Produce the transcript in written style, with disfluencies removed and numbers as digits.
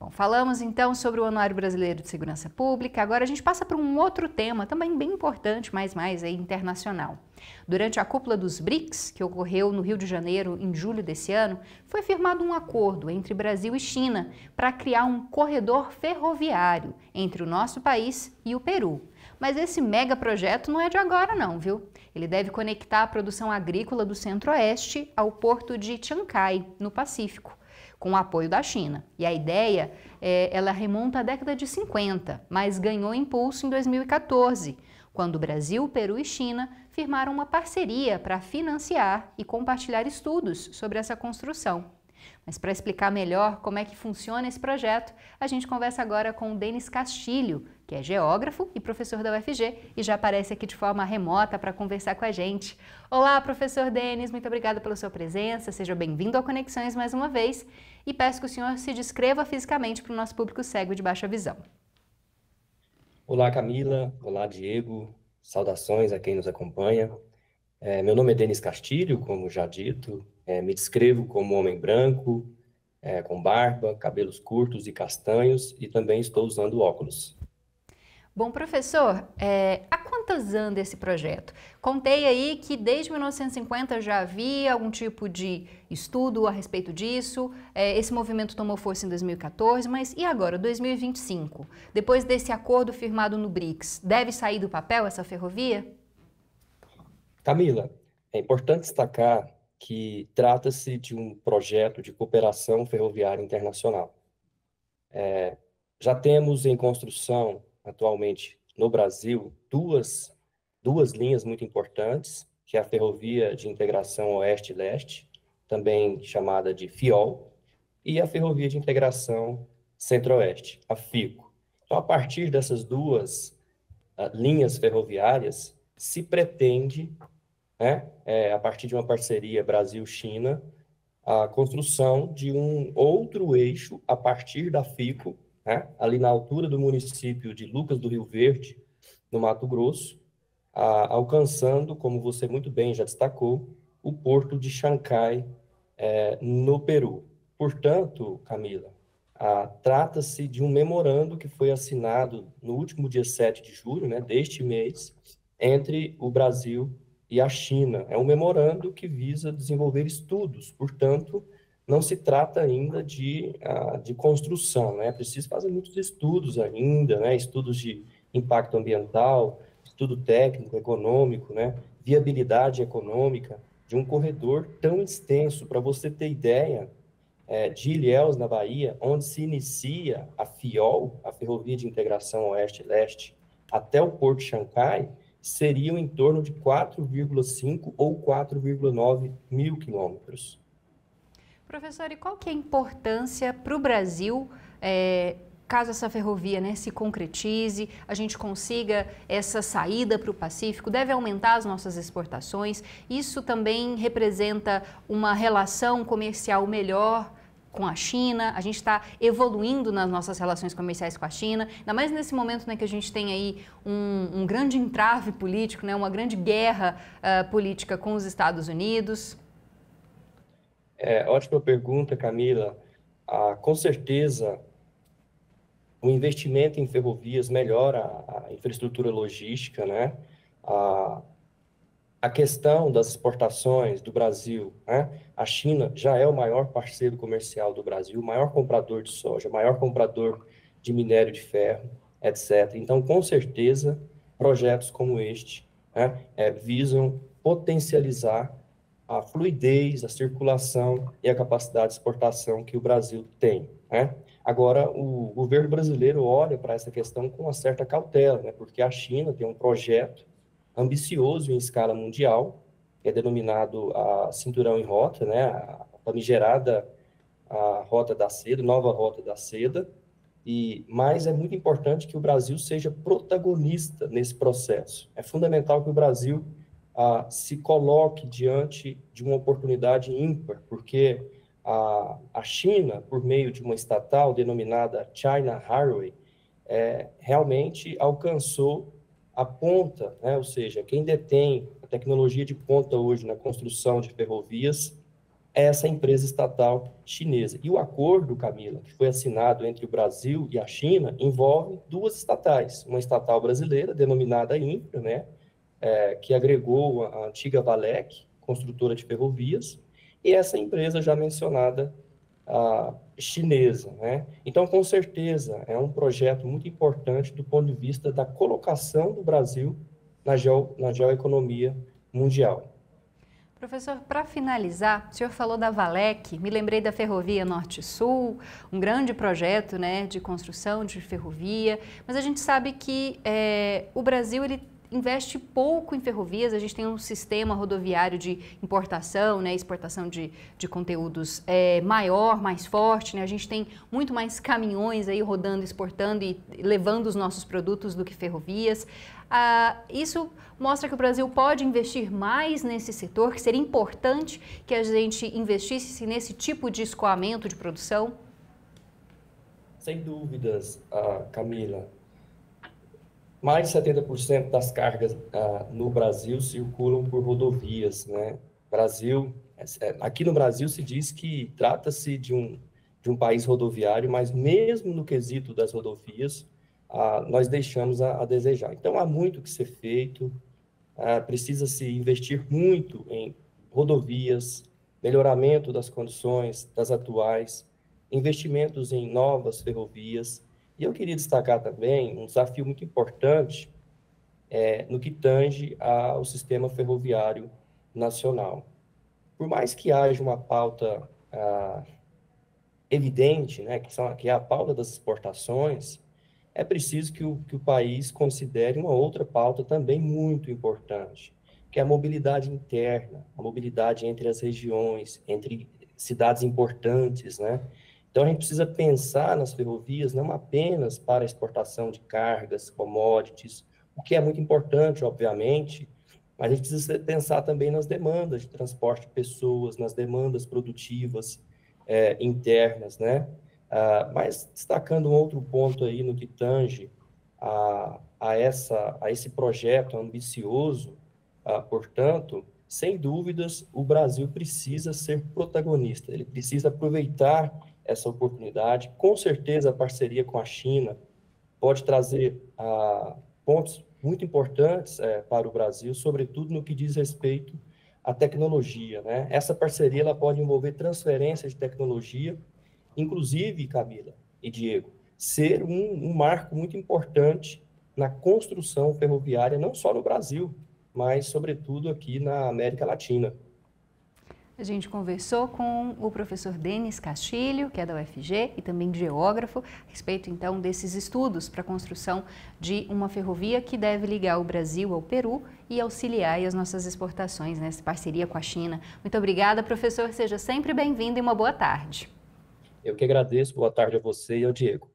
Bom, falamos então sobre o Anuário Brasileiro de Segurança Pública, agora a gente passa para um outro tema também bem importante, mas mais aí, internacional. Durante a cúpula dos BRICS, que ocorreu no Rio de Janeiro em julho desse ano, foi firmado um acordo entre Brasil e China para criar um corredor ferroviário entre o nosso país e o Peru. Mas esse mega projeto não é de agora não, viu? Ele deve conectar a produção agrícola do Centro-Oeste ao porto de Chancai, no Pacífico, com o apoio da China. E a ideia, ela remonta à década de 50, mas ganhou impulso em 2014, quando o Brasil, Peru e China firmaram uma parceria para financiar e compartilhar estudos sobre essa construção. Mas para explicar melhor como é que funciona esse projeto, a gente conversa agora com o Denis Castilho, que é geógrafo e professor da UFG e já aparece aqui de forma remota para conversar com a gente. Olá, professor Denis, muito obrigada pela sua presença, seja bem-vindo ao Conexões mais uma vez e peço que o senhor se descreva fisicamente para o nosso público cego de baixa visão. Olá, Camila. Olá, Diego. Saudações a quem nos acompanha. Meu nome é Denis Castilho, como já dito. Me descrevo como homem branco, com barba, cabelos curtos e castanhos, e também estou usando óculos. Bom, professor, há quantos anos esse projeto? Contei aí que desde 1950 já havia algum tipo de estudo a respeito disso, esse movimento tomou força em 2014, mas e agora, 2025? Depois desse acordo firmado no BRICS, deve sair do papel essa ferrovia? Camila, é importante destacar que trata-se de um projeto de cooperação ferroviária internacional. Já temos em construção, atualmente, no Brasil, duas linhas muito importantes, que é a Ferrovia de Integração Oeste-Leste, também chamada de FIOL, e a Ferrovia de Integração Centro-Oeste, a FICO. Então, a partir dessas duas linhas ferroviárias, se pretende, a partir de uma parceria Brasil-China, a construção de um outro eixo a partir da FICO, ali na altura do município de Lucas do Rio Verde, no Mato Grosso, alcançando, como você muito bem já destacou, o porto de Chancai, no Peru. Portanto, Camila, trata-se de um memorando que foi assinado no último dia 7 de julho, deste mês, entre o Brasil e a China. É um memorando que visa desenvolver estudos, portanto, não se trata ainda de construção, É preciso fazer muitos estudos ainda, Estudos de impacto ambiental, estudo técnico, econômico, Viabilidade econômica de um corredor tão extenso. Para você ter ideia, de Ilhéus, na Bahia, onde se inicia a FIOL, a Ferrovia de Integração Oeste-Leste, até o Porto de Chancai, seriam em torno de 4,5 ou 4,9 mil quilômetros. Professor, e qual que é a importância para o Brasil, caso essa ferrovia se concretize, a gente consiga essa saída para o Pacífico, deve aumentar as nossas exportações? Isso também representa uma relação comercial melhor com a China? A gente está evoluindo nas nossas relações comerciais com a China, ainda mais nesse momento que a gente tem aí um grande entrave político, uma grande guerra política com os Estados Unidos. Ótima pergunta, Camila. Com certeza, o investimento em ferrovias melhora a infraestrutura logística, A questão das exportações do Brasil, A China já é o maior parceiro comercial do Brasil, o maior comprador de soja, o maior comprador de minério de ferro, etc. Então, com certeza, projetos como este, visam potencializar a fluidez, a circulação e a capacidade de exportação que o Brasil tem, Agora, o governo brasileiro olha para essa questão com uma certa cautela, Porque a China tem um projeto ambicioso em escala mundial, que é denominado a Cinturão em Rota, A famigerada a Rota da Seda, nova Rota da Seda, mas é muito importante que o Brasil seja protagonista nesse processo. É fundamental que o Brasil se coloque diante de uma oportunidade ímpar, porque a China, por meio de uma estatal denominada China Railway, realmente alcançou a ponta, ou seja, quem detém a tecnologia de ponta hoje na construção de ferrovias essa empresa estatal chinesa. E o acordo, Camila, que foi assinado entre o Brasil e a China, envolve duas estatais. Uma estatal brasileira, denominada Infra, né, que agregou a antiga Valec, construtora de ferrovias, e essa empresa já mencionada, a chinesa, né? Então, com certeza, é um projeto muito importante do ponto de vista da colocação do Brasil na geoeconomia mundial. Professor, para finalizar, o senhor falou da Valec, me lembrei da Ferrovia Norte-Sul, um grande projeto, né, de construção de ferrovia, mas a gente sabe que o Brasil ele investe pouco em ferrovias, a gente tem um sistema rodoviário de importação, né, exportação de conteúdos maior, mais forte, né, a gente tem muito mais caminhões aí rodando, exportando e levando os nossos produtos do que ferrovias. Isso mostra que o Brasil pode investir mais nesse setor, que seria importante que a gente investisse nesse tipo de escoamento de produção? Sem dúvidas, Camila. Mais de 70% das cargas no Brasil circulam por rodovias, né? Aqui no Brasil se diz que trata-se de um país rodoviário, mas mesmo no quesito das rodovias, nós deixamos a desejar. Então, há muito que ser feito, precisa-se investir muito em rodovias, melhoramento das condições das atuais, investimentos em novas ferrovias. E eu queria destacar também um desafio muito importante no que tange ao sistema ferroviário nacional. Por mais que haja uma pauta evidente, né, que é a pauta das exportações, é preciso que o país considere uma outra pauta também muito importante, que é a mobilidade interna, a mobilidade entre as regiões, entre cidades importantes, né? Então, a gente precisa pensar nas ferrovias não apenas para a exportação de cargas, commodities, o que é muito importante, obviamente, mas a gente precisa pensar também nas demandas de transporte de pessoas, nas demandas produtivas internas, né? Mas destacando um outro ponto aí no que tange a esse projeto ambicioso, portanto, sem dúvidas, o Brasil precisa ser protagonista, ele precisa aproveitar essa oportunidade. Com certeza, a parceria com a China pode trazer pontos muito importantes para o Brasil, sobretudo no que diz respeito à tecnologia, né? Essa parceria ela pode envolver transferência de tecnologia, inclusive, Camila e Diego, ser um marco muito importante na construção ferroviária, não só no Brasil, mas, sobretudo, aqui na América Latina. A gente conversou com o professor Denis Castilho, que é da UFG e também geógrafo, a respeito então desses estudos para a construção de uma ferrovia que deve ligar o Brasil ao Peru e auxiliar as nossas exportações, nessa parceria com a China. Muito obrigada, professor, seja sempre bem-vindo e uma boa tarde. Eu que agradeço, boa tarde a você e ao Diego.